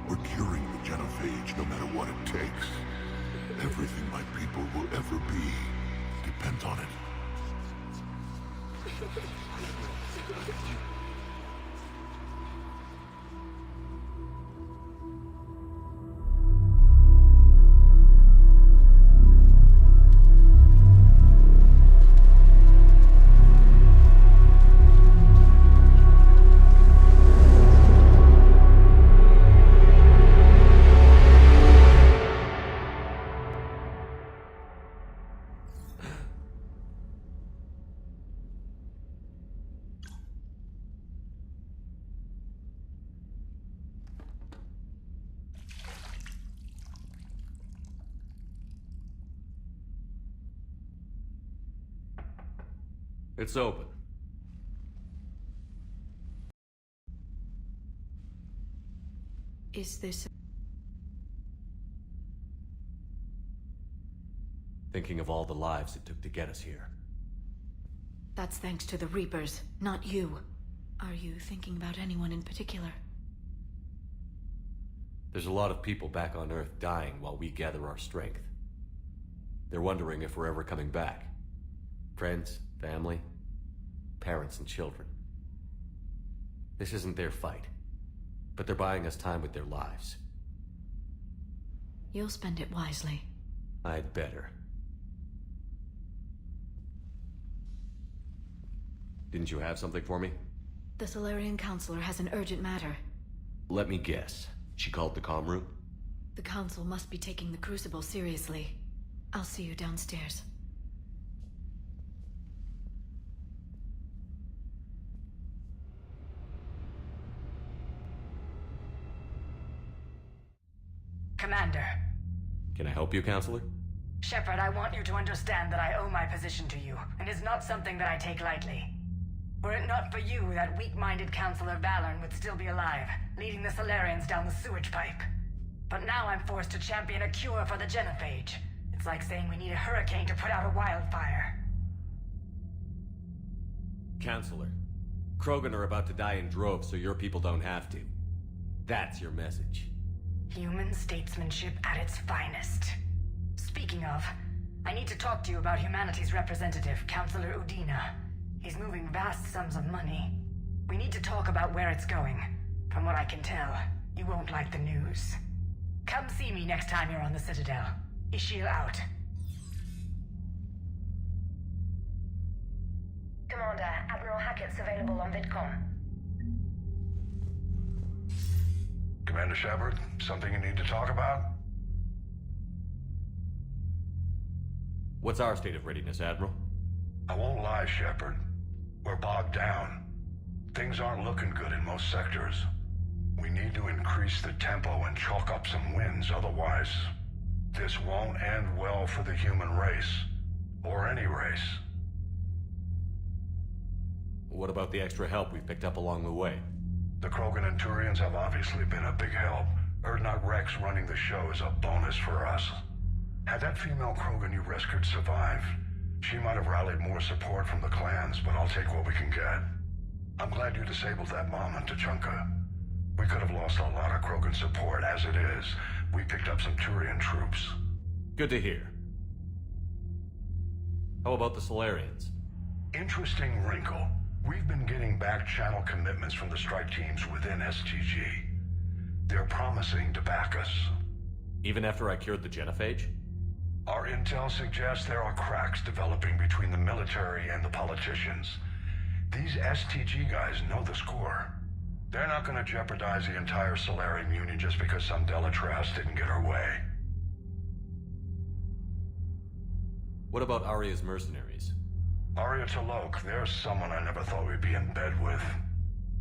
We're curing the genophage no matter what it takes. Everything my people will ever be depends on it. It's open. Is this... Thinking of all the lives it took to get us here. That's thanks to the Reapers, not you. Are you thinking about anyone in particular? There's a lot of people back on Earth dying while we gather our strength. They're wondering if we're ever coming back. Friends, family, parents and children. This isn't their fight, but they're buying us time with their lives. You'll spend it wisely. I'd better. Didn't you have something for me? The Salarian Counselor has an urgent matter. Let me guess. She called the comm room? The Council must be taking the Crucible seriously. I'll see you downstairs. Commander. Can I help you, Counselor? Shepard, I want you to understand that I owe my position to you, and it's not something that I take lightly. Were it not for you, that weak-minded Counselor Valorn would still be alive, leading the Salarians down the sewage pipe. But now I'm forced to champion a cure for the genophage. It's like saying we need a hurricane to put out a wildfire. Counselor, Krogan are about to die in droves so your people don't have to. That's your message. Human statesmanship at its finest. Speaking of, I need to talk to you about humanity's representative, Counselor Udina. He's moving vast sums of money. We need to talk about where it's going. From what I can tell, you won't like the news. Come see me next time you're on the Citadel. Ishil out. Commander, Admiral Hackett's available on VidCom. Commander Shepard, something you need to talk about? What's our state of readiness, Admiral? I won't lie, Shepard. We're bogged down. Things aren't looking good in most sectors. We need to increase the tempo and chalk up some wins, otherwise this won't end well for the human race. Or any race. What about the extra help we've picked up along the way? The Krogan and Turians have obviously been a big help. Urdnot Rex running the show is a bonus for us. Had that female Krogan you rescued survived, she might have rallied more support from the clans, but I'll take what we can get. I'm glad you disabled that bomb in Tuchanka. We could have lost a lot of Krogan support. As it is, we picked up some Turian troops. Good to hear. How about the Salarians? Interesting wrinkle. We've been getting back-channel commitments from the strike teams within STG. They're promising to back us. Even after I cured the genophage? Our intel suggests there are cracks developing between the military and the politicians. These STG guys know the score. They're not going to jeopardize the entire Salarian Union just because some Delatras didn't get her way. What about Aria's mercenaries? Aria T'Loak, there's someone I never thought we'd be in bed with.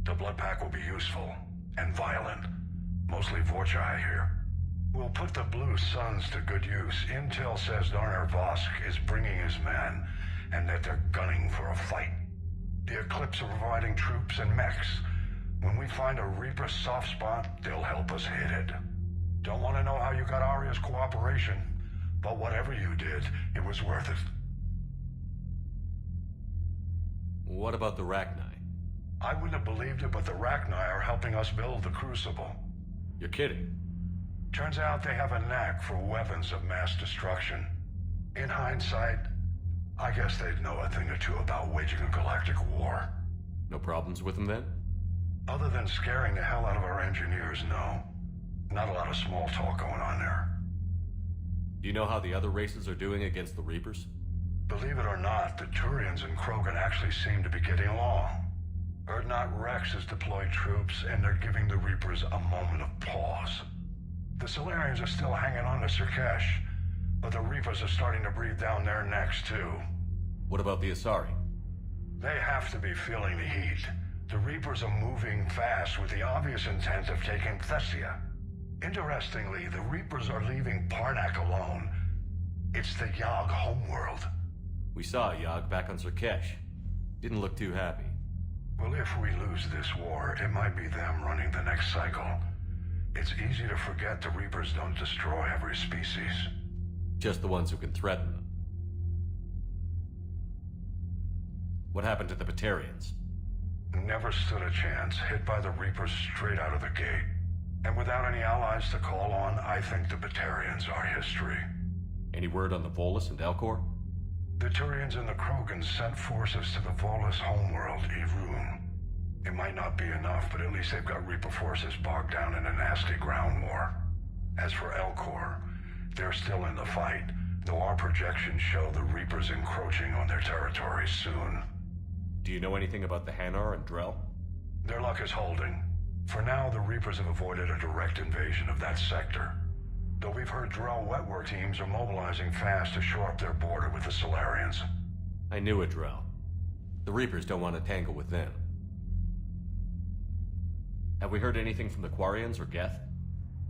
The Blood Pack will be useful. And violent. Mostly Vorcha here. We'll put the Blue Suns to good use. Intel says Darner Vosk is bringing his men, and that they're gunning for a fight. The Eclipse are providing troops and mechs. When we find a Reaper soft spot, they'll help us hit it. Don't want to know how you got Aria's cooperation. But whatever you did, it was worth it. What about the Rachni? I wouldn't have believed it, but the Rachni are helping us build the Crucible. You're kidding. Turns out they have a knack for weapons of mass destruction. In hindsight, I guess they'd know a thing or two about waging a galactic war. No problems with them then? Other than scaring the hell out of our engineers, no. Not a lot of small talk going on there. Do you know how the other races are doing against the Reapers? Believe it or not, the Turians and Krogan actually seem to be getting along. Urdnot Rex has deployed troops, and they're giving the Reapers a moment of pause. The Solarians are still hanging on to Surkesh, but the Reapers are starting to breathe down their necks, too. What about the Asari? They have to be feeling the heat. The Reapers are moving fast with the obvious intent of taking Thessia. Interestingly, the Reapers are leaving Parnak alone. It's the Yog homeworld. We saw Yog back on Surkesh. Didn't look too happy. Well, if we lose this war, it might be them running the next cycle. It's easy to forget the Reapers don't destroy every species. Just the ones who can threaten them. What happened to the Batarians? Never stood a chance, hit by the Reapers straight out of the gate. And without any allies to call on, I think the Batarians are history. Any word on the Volus and Elcor? The Turians and the Krogan sent forces to the Volus homeworld, Irun. It might not be enough, but at least they've got Reaper forces bogged down in a nasty ground war. As for Elcor, they're still in the fight, though our projections show the Reapers encroaching on their territory soon. Do you know anything about the Hanar and Drell? Their luck is holding. For now, the Reapers have avoided a direct invasion of that sector. Though we've heard Drell wetwork teams are mobilizing fast to shore up their border with the Solarians. I knew it, Drell. The Reapers don't want to tangle with them. Have we heard anything from the Quarians or Geth?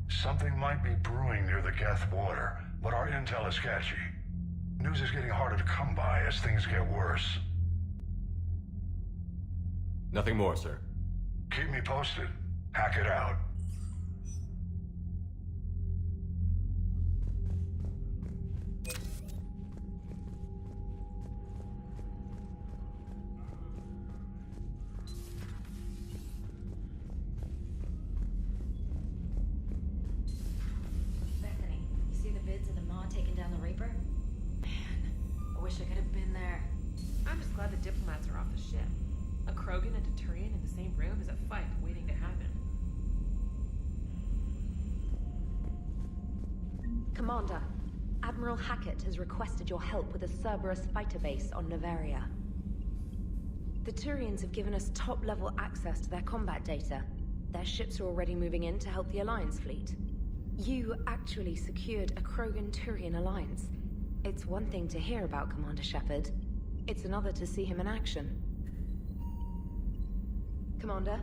Something might be brewing near the Geth border, but our intel is sketchy. News is getting harder to come by as things get worse. Nothing more, sir. Keep me posted. Hack it out. Bethany, you see the vids of the Maw taking down the Reaper? Man, I wish I could have been there. I'm just glad the diplomats are off the ship. A Krogan and a Turian in the same room is a fight waiting to happen. Commander, Admiral Hackett has requested your help with a Cerberus fighter base on Noveria. The Turians have given us top-level access to their combat data. Their ships are already moving in to help the Alliance fleet. You actually secured a Krogan-Turian alliance. It's one thing to hear about Commander Shepard. It's another to see him in action. Commander?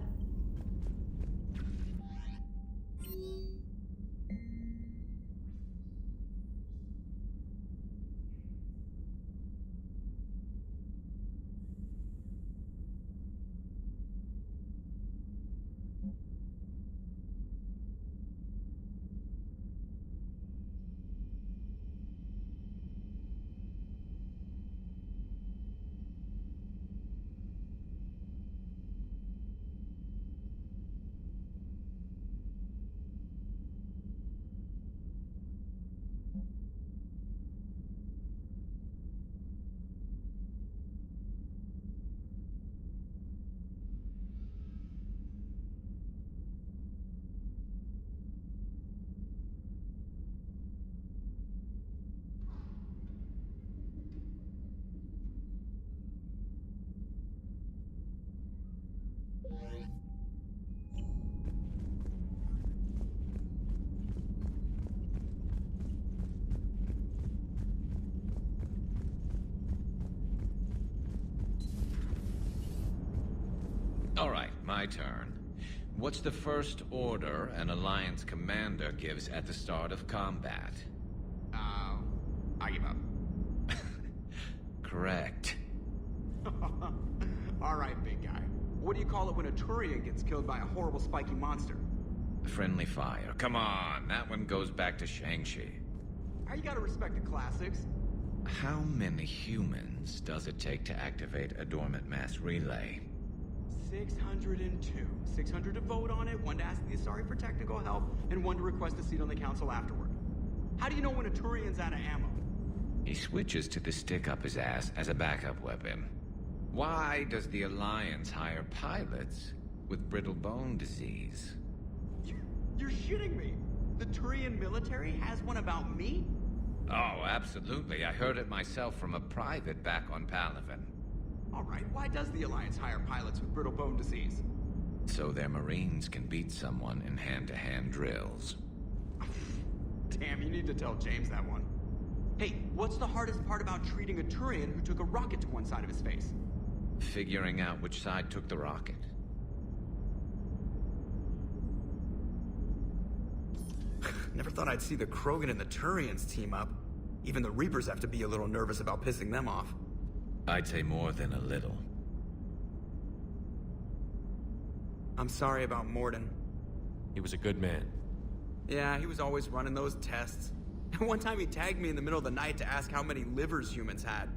All right, my turn. What's the first order an Alliance commander gives at the start of combat? I give up. Correct. All right, big guy. What do you call it when a Turian gets killed by a horrible spiky monster? Friendly fire. Come on, that one goes back to Shang-Chi. How you gotta respect the classics? How many humans does it take to activate a dormant mass relay? 602. 600 to vote on it, 1 to ask the Asari for technical help, and 1 to request a seat on the council afterward. How do you know when a Turian's out of ammo? He switches to the stick up his ass as a backup weapon. Why does the Alliance hire pilots with brittle bone disease? You're shitting me! The Turian military has one about me? Oh, absolutely. I heard it myself from a private back on Palaven. Alright, why does the Alliance hire pilots with brittle bone disease? So their Marines can beat someone in hand-to-hand drills. Damn, you need to tell James that one. Hey, what's the hardest part about treating a Turian who took a rocket to one side of his face? Figuring out which side took the rocket. Never thought I'd see the Krogan and the Turians team up. Even the Reapers have to be a little nervous about pissing them off. I'd say more than a little. I'm sorry about Morden. He was a good man. Yeah, he was always running those tests. And one time he tagged me in the middle of the night to ask how many livers humans had.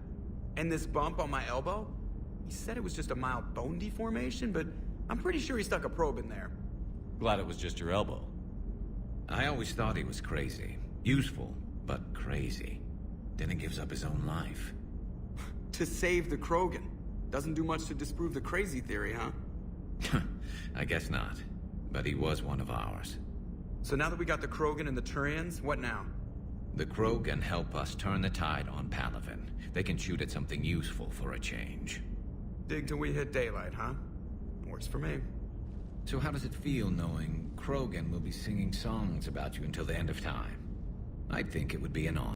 And this bump on my elbow? He said it was just a mild bone deformation, but I'm pretty sure he stuck a probe in there. Glad it was just your elbow. I always thought he was crazy. Useful, but crazy. Then he gives up his own life. To save the Krogan. Doesn't do much to disprove the crazy theory, huh? I guess not. But he was one of ours. So now that we got the Krogan and the Turians, what now? The Krogan help us turn the tide on Palaven. They can shoot at something useful for a change. Dig till we hit daylight, huh? Works for me. So how does it feel knowing Krogan will be singing songs about you until the end of time? I'd think it would be an honor.